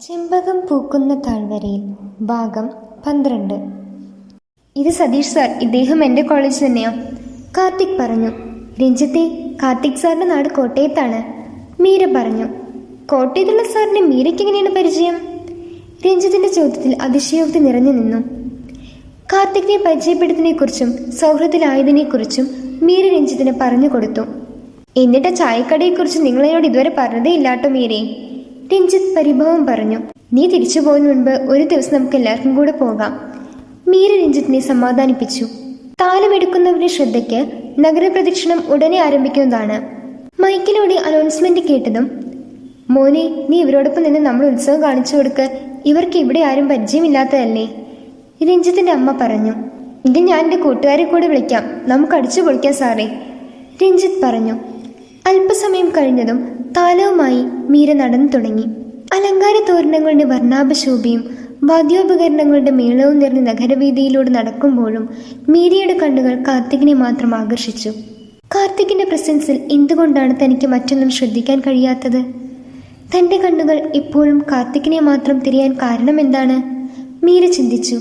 ചെമ്പകം പൂക്കുന്ന താഴ്വരയിൽ ഭാഗം 12. ഇത് സതീഷ് സാർ, ഇദ്ദേഹം എൻ്റെ കോളേജ് തന്നെയാ, കാർത്തിക് പറഞ്ഞു. രഞ്ജിത്തെ, കാർത്തിക് സാറിൻ്റെ നാട് കോട്ടയത്താണ്, മീര പറഞ്ഞു. കോട്ടയത്തുള്ള സാറിനെ മീരയ്ക്ക് എങ്ങനെയാണ് പരിചയം? രഞ്ജിത്തിൻ്റെ ചോദ്യത്തിൽ അതിശയോക്തി നിറഞ്ഞു നിന്നു. കാർത്തികിനെ പരിചയപ്പെടുത്തിനെക്കുറിച്ചും സൗഹൃദത്തിലായതിനെക്കുറിച്ചും മീര രഞ്ജിത്തിന് പറഞ്ഞു കൊടുത്തു. എന്നിട്ട് ചായക്കടയെക്കുറിച്ച് നിങ്ങളെന്നോട് ഇതുവരെ പറഞ്ഞതേ ഇല്ലാട്ടോ മീരേ, രഞ്ജിത്ത് പരിഭവം പറഞ്ഞു. നീ തിരിച്ചു പോകുന്ന മുൻപ് ഒരു ദിവസം നമുക്ക് എല്ലാവർക്കും കൂടെ പോകാം, മീര രഞ്ജിത്തിനെ സമാധാനിപ്പിച്ചു. താലമെടുക്കുന്നവരുടെ ശ്രദ്ധയ്ക്ക് നഗരപ്രദക്ഷിണം ഉടനെ ആരംഭിക്കുന്നതാണ്. മൈക്കിലൂടെ അനൗൺസ്മെന്റ് കേട്ടതും, മോനെ, നീ ഇവരോടൊപ്പം നിന്ന് നമ്മൾ ഉത്സവം കാണിച്ചു കൊടുക്ക്, ഇവർക്ക് ഇവിടെ ആരും പരിചയമില്ലാത്തതല്ലേ, രഞ്ജിത്തിന്റെ അമ്മ പറഞ്ഞു. ഇത് ഞാൻ എൻ്റെ കൂട്ടുകാരെ കൂടെ വിളിക്കാം, നമുക്ക് അടിച്ചു പൊളിക്കാം സാറേ, രഞ്ജിത്ത് പറഞ്ഞു. അല്പസമയം കഴിഞ്ഞതും താലവുമായി മീര നടന്നു തുടങ്ങി. അലങ്കാര തോരണങ്ങളുടെ വർണ്ണാഭശോഭയും വാദ്യോപകരണങ്ങളുടെ മേളവും നിറഞ്ഞ നഗരവീതിയിലൂടെ നടക്കുമ്പോഴും മീരയുടെ കണ്ണുകൾ കാർത്തികിനെ മാത്രം ആകർഷിച്ചു. കാർത്തികിന്റെ പ്രസൻസിൽ എന്തുകൊണ്ടാണ് തനിക്ക് മറ്റൊന്നും ശ്രദ്ധിക്കാൻ കഴിയാത്തത്? തൻ്റെ കണ്ണുകൾ എപ്പോഴും കാർത്തികിനെ മാത്രം തിരയാൻ കാരണം എന്താണ്? മീര ചിന്തിച്ചു.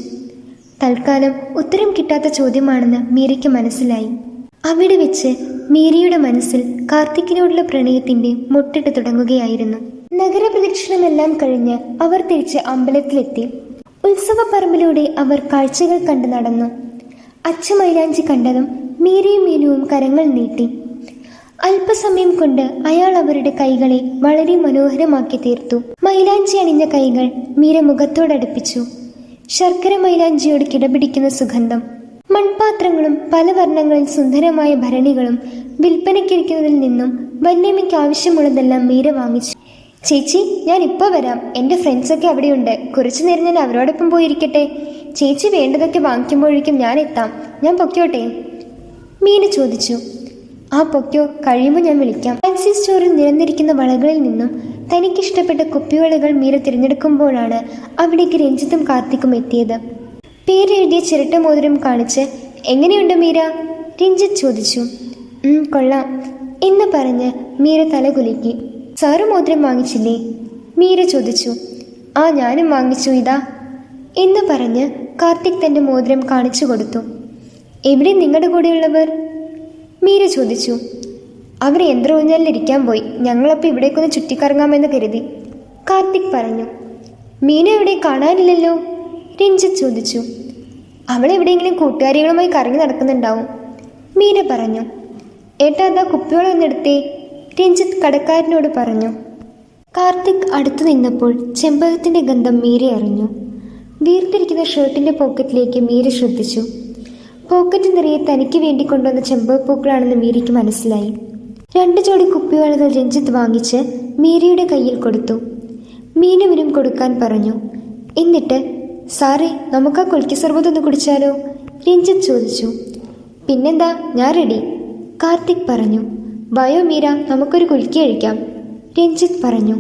തൽക്കാലം ഉത്തരം കിട്ടാത്ത ചോദ്യമാണെന്ന് മീരയ്ക്ക് മനസ്സിലായി. അവിടെ വെച്ച് മീരയുടെ മനസ്സിൽ കാർത്തികിനോടുള്ള പ്രണയത്തിന്റെ മുട്ടിട്ട് തുടങ്ങുകയായിരുന്നു. നഗരപ്രദക്ഷിണമെല്ലാം കഴിഞ്ഞ് അവർ തിരിച്ച് അമ്പലത്തിലെത്തി. ഉത്സവപ്പറമ്പിലൂടെ അവർ കാഴ്ചകൾ കണ്ടു നടന്നു. അച്ചുമൈലാഞ്ചി കണ്ടതും മീരയും മീനുവും കരങ്ങൾ നീട്ടി. അല്പസമയം കൊണ്ട് അയാൾ അവരുടെ കൈകളെ വളരെ മനോഹരമാക്കി തീർത്തു. മൈലാഞ്ചി അണിഞ്ഞ കൈകൾ മീര മുഖത്തോടടുപ്പിച്ചു. ശർക്കര മൈലാഞ്ചിയോട് കിടപിടിക്കുന്ന സുഗന്ധം. മൺപാത്രങ്ങളും പല വർണ്ണങ്ങളിൽ സുന്ദരമായ ഭരണികളും വിൽപ്പനയ്ക്കിരിക്കുന്നതിൽ നിന്നും വല്യമ്മയ്ക്ക് ആവശ്യമുള്ളതെല്ലാം മീര വാങ്ങിച്ചു. ചേച്ചി, ഞാൻ ഇപ്പോൾ വരാം, എൻ്റെ ഫ്രണ്ട്സൊക്കെ അവിടെയുണ്ട്, കുറച്ചു നേരം ഞാൻ അവരോടൊപ്പം പോയിരിക്കട്ടെ, ചേച്ചി വേണ്ടതൊക്കെ വാങ്ങിക്കുമ്പോഴേക്കും ഞാൻ എത്താം, ഞാൻ പൊക്കോട്ടെ, മീന ചോദിച്ചു. ആ പൊക്കോ, കഴിയുമ്പോൾ ഞാൻ വിളിക്കാം. ഫാൻസി സ്റ്റോറിൽ നിരന്നിരിക്കുന്ന വളകളിൽ നിന്നും തനിക്കിഷ്ടപ്പെട്ട കുപ്പിവളകൾ മീര തിരഞ്ഞെടുക്കുമ്പോഴാണ് അവിടേക്ക് രഞ്ജിത്തും കാർത്തിക്കും എത്തിയത്. പേരെഴുതിയ ചിരട്ട മോതിരം കാണിച്ച്, എങ്ങനെയുണ്ട് മീര, രഞ്ജിത്ത് ചോദിച്ചു. കൊള്ളാം എന്ന് പറഞ്ഞ് മീര തലകുലുക്കി. സാറ് മോതിരം വാങ്ങിച്ചില്ലേ, മീര ചോദിച്ചു. ആ, ഞാനും വാങ്ങിച്ചു, ഇതാ എന്ന് പറഞ്ഞ് കാർത്തിക് തൻ്റെ മോതിരം കാണിച്ചു കൊടുത്തു. എവിടെ നിങ്ങളുടെ കൂടെയുള്ളവർ, മീര ചോദിച്ചു. അവർ യന്ത്രഊഞ്ഞാലിലിരിക്കാൻ പോയി, ഞങ്ങളപ്പോൾ ഇവിടേക്കൊന്ന് ചുറ്റിക്കറങ്ങാമെന്ന് കരുതി, കാർത്തിക് പറഞ്ഞു. മീന എവിടെ കാണാനില്ലല്ലോ, രഞ്ജിത്ത് ചോദിച്ചു. അവളെവിടെയെങ്കിലും കൂട്ടുകാരികളുമായി കറങ്ങി നടക്കുന്നുണ്ടാവും, മീര പറഞ്ഞു. ഏട്ടാ, അതാ കുപ്പിയോളം ഒന്നെടുത്തേ, രഞ്ജിത്ത് കടക്കാരനോട് പറഞ്ഞു. കാർത്തിക് അടുത്തു നിന്നപ്പോൾ ചെമ്പകത്തിന്റെ ഗന്ധം മീര അറിഞ്ഞു. വീർത്തിരിക്കുന്ന ഷർട്ടിന്റെ പോക്കറ്റിലേക്ക് മീര ശ്രദ്ധിച്ചു. പോക്കറ്റ് നിറയെ തനിക്ക് വേണ്ടി കൊണ്ടുവന്ന ചെമ്പകപ്പൂക്കളാണെന്ന് മീരയ്ക്ക് മനസ്സിലായി. 2 ജോഡി കുപ്പിവളകൾ രഞ്ജിത്ത് വാങ്ങിച്ച് മീരയുടെ കയ്യിൽ കൊടുത്തു. മീനുവിനും കൊടുക്കാൻ പറഞ്ഞു. എന്നിട്ട്, സാറേ, നമുക്ക് ആ കുൽക്കി സർബത്തൊന്ന് കുടിച്ചാലോ, രഞ്ജിത്ത് ചോദിച്ചു. പിന്നെന്താ, ഞാൻ റെഡി, കാർത്തിക് പറഞ്ഞു. വയോ മീര, നമുക്കൊരു കുൽക്കി കഴിക്കാം, രഞ്ജിത്ത് പറഞ്ഞു.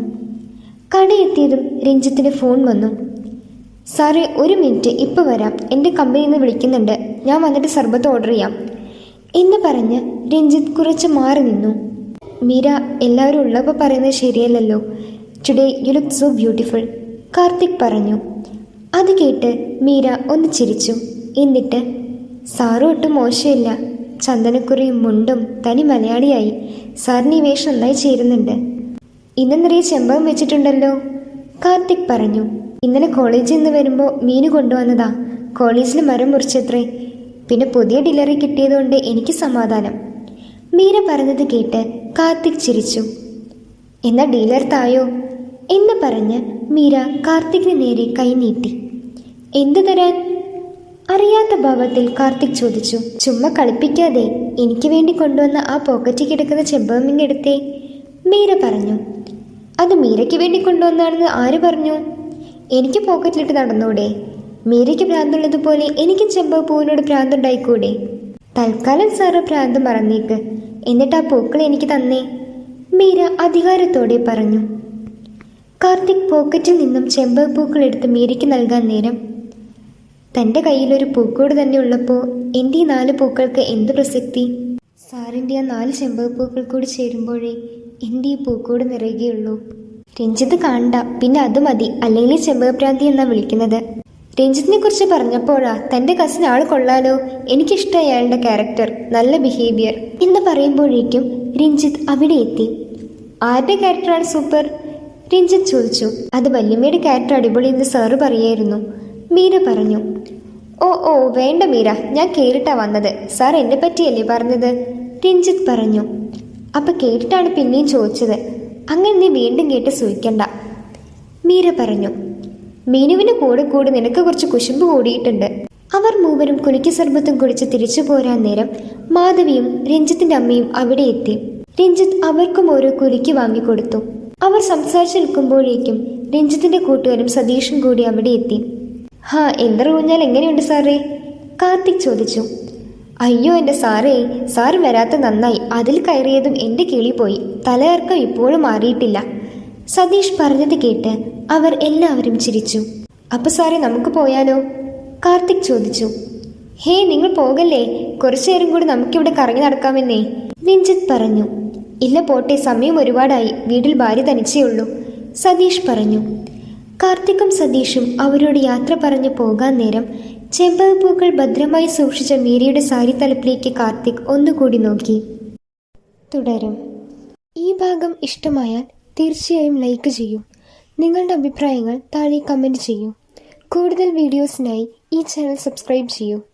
കടയെത്തിയതും രഞ്ജിത്തിന് ഫോൺ വന്നു. സാറേ, 1 മിനിറ്റ്, ഇപ്പോൾ വരാം, എൻ്റെ കമ്പനിയിൽ നിന്ന് വിളിക്കുന്നുണ്ട്, ഞാൻ വന്നിട്ട് സർബത്ത് ഓർഡർ ചെയ്യാം എന്ന് പറഞ്ഞ് രഞ്ജിത്ത് കുറച്ച് മാറി നിന്നു. മീര, എല്ലാവരും ഉള്ളപ്പോൾ പറയുന്നത് ശരിയല്ലല്ലോ, today you look so beautiful, Karthik പറഞ്ഞു. അത് കേട്ട് മീര ഒന്ന് ചിരിച്ചു. എന്നിട്ട്, സാറും ഒട്ടും മോശമില്ല, ചന്ദനക്കുറിയും മുണ്ടും, തനി മലയാളിയായി, സാറിന് ഈ വേഷം നന്നായി ചേരുന്നുണ്ട്. ഇന്ന് നിറയെ ചെമ്പകം വെച്ചിട്ടുണ്ടല്ലോ, കാർത്തിക് പറഞ്ഞു. ഇന്നലെ കോളേജിൽ നിന്ന് വരുമ്പോൾ മീന് കൊണ്ടുവന്നതാ, കോളേജിൽ മരം മുറിച്ചത്രേ, പിന്നെ പുതിയ ഡിലറി കിട്ടിയതുകൊണ്ട് എനിക്ക് സമാധാനം, മീര പറഞ്ഞത് കേട്ട് കാർത്തിക് ചിരിച്ചു. എന്നാ ഡീലർ തായോ എന്ന് പറഞ്ഞ് മീര കാർത്തിക്കിന് നേരെ കൈ നീട്ടി. എന്തു തരാൻ, അറിയാത്ത ഭാവത്തിൽ കാർത്തിക് ചോദിച്ചു. ചുമ്മാ കളിപ്പിക്കാതെ എനിക്ക് വേണ്ടി കൊണ്ടുവന്ന ആ പോക്കറ്റിൽ കിടക്കുന്ന ചെമ്പകമിങ് എടുത്തേ, മീര പറഞ്ഞു. അത് മീരയ്ക്ക് വേണ്ടി കൊണ്ടുവന്നാണെന്ന് ആര് പറഞ്ഞു? എനിക്ക് പോക്കറ്റിലിട്ട് നടന്നൂടെ? മീരയ്ക്ക് ഭ്രാന്തുള്ളതുപോലെ എനിക്ക് ചെമ്പകപ്പൂവിനോട് ഭ്രാന്തുണ്ടായിക്കൂടെ? തൽക്കാലം സാറ് ഭ്രാന്ത് മറന്നേക്ക്, എന്നിട്ട് ആ പൂക്കൾ എനിക്ക് തന്നേ, മീര അധികാരത്തോടെ പറഞ്ഞു. കാർത്തിക് പോക്കറ്റിൽ നിന്നും ചെമ്പകപ്പൂക്കൾ എടുത്ത് മീരയ്ക്ക് നൽകാൻ നേരം, തൻ്റെ കയ്യിലൊരു പൂക്കോട് തന്നെ ഉള്ളപ്പോൾ എൻ്റെ ഈ 4 പൂക്കൾക്ക് എന്ത് പ്രസക്തി? സാറിൻ്റെ ആ 4 ചെമ്പകപ്പൂക്കൾ കൂടി ചേരുമ്പോഴേ എൻ്റെ ഈ പൂക്കോട് നിറയുകയുള്ളൂ, രഞ്ജിത്ത് കാണണ്ട, പിന്നെ അത് മതി, അല്ലെങ്കിൽ ചെമ്പകപ്രാന്തി എന്നാ വിളിക്കുന്നത്. രഞ്ജിത്തിനെ കുറിച്ച് പറഞ്ഞപ്പോഴാ തൻ്റെ കസിൻ ആൾ കൊള്ളാലോ, എനിക്കിഷ്ടമായി അയാളുടെ ക്യാരക്ടർ, നല്ല ബിഹേവിയർ എന്ന് പറയുമ്പോഴേക്കും രഞ്ജിത്ത് അവിടെ എത്തി. ആരുടെ ക്യാരക്ടറാണ് സൂപ്പർ? രഞ്ജിത്ത് ചോദിച്ചു. അത് വല്യമ്മയുടെ ക്യാരക്ടർ അടിപൊളി എന്ന് സാറ് പറയായിരുന്നു, മീര പറഞ്ഞു. ഓ വേണ്ട മീര, ഞാൻ കേട്ടിട്ടാ വന്നത്, സാർ എന്നെ പറ്റിയല്ലേ പറഞ്ഞത്, രഞ്ജിത്ത് പറഞ്ഞു. അപ്പം കേട്ടിട്ടാണ് പിന്നെയും ചോദിച്ചത്, അങ്ങനെ നീ വീണ്ടും കേട്ട് സൂഹിക്കണ്ട, മീര പറഞ്ഞു. മീനുവിന് കൂടെ നിനക്ക് കുറച്ച് കുശുമ്പ് കൂടിയിട്ടുണ്ട്. അവർ മൂവരും കുലുക്കി സർബത്തും കുടിച്ച് തിരിച്ചു പോരാൻ നേരം മാധവിയും രഞ്ജിത്തിന്റെ അമ്മയും അവിടെ എത്തി. രഞ്ജിത്ത് അവർക്കും ഓരോ കുലുക്കി വാങ്ങിക്കൊടുത്തു. അവർ സംസാരിച്ചു നിൽക്കുമ്പോഴേക്കും രഞ്ജിത്തിന്റെ കൂട്ടുകാരും സതീഷും കൂടി അവിടെ എത്തി. എന്താ ഊഞ്ഞാൽ എങ്ങനെയുണ്ട് സാറേ? കാർത്തിക് ചോദിച്ചു. അയ്യോ എൻ്റെ സാറേ, സാറ് വരാത്ത നന്നായി, അതിൽ കയറിയതും എൻ്റെ കിളി പോയി, തലയർക്കം ഇപ്പോഴും മാറിയിട്ടില്ല, സതീഷ് പറഞ്ഞത് കേട്ട് അവർ എല്ലാവരും ചിരിച്ചു. അപ്പൊ സാറേ നമുക്ക് പോയാലോ? കാർത്തിക് ചോദിച്ചു. നിങ്ങൾ പോകല്ലേ, കുറച്ചു നേരം കൂടി നമുക്കിവിടെ കറങ്ങി നടക്കാമെന്നേ, രഞ്ജിത്ത് പറഞ്ഞു. ഇല്ല പോട്ടെ, സമയം ഒരുപാടായി, വീട്ടിൽ ഭാര്യ തനിച്ചേ ഉള്ളൂ, സതീഷ് പറഞ്ഞു. കാർത്തിക്കും സതീഷും അവരോട് യാത്ര പറഞ്ഞു പോകാൻ നേരം ചെമ്പകപ്പൂക്കൾ ഭദ്രമായി സൂക്ഷിച്ച മീരയുടെ സാരി തലപ്പിലേക്ക് കാർത്തിക് ഒന്നുകൂടി നോക്കി. തുടരും. ഈ ഭാഗം ഇഷ്ടമായാൽ തീർച്ചയായും ലൈക്ക് ചെയ്യൂ. നിങ്ങളുടെ അഭിപ്രായങ്ങൾ താഴെ കമൻറ്റ് ചെയ്യൂ. കൂടുതൽ വീഡിയോസിനായി ഈ ചാനൽ സബ്സ്ക്രൈബ് ചെയ്യൂ.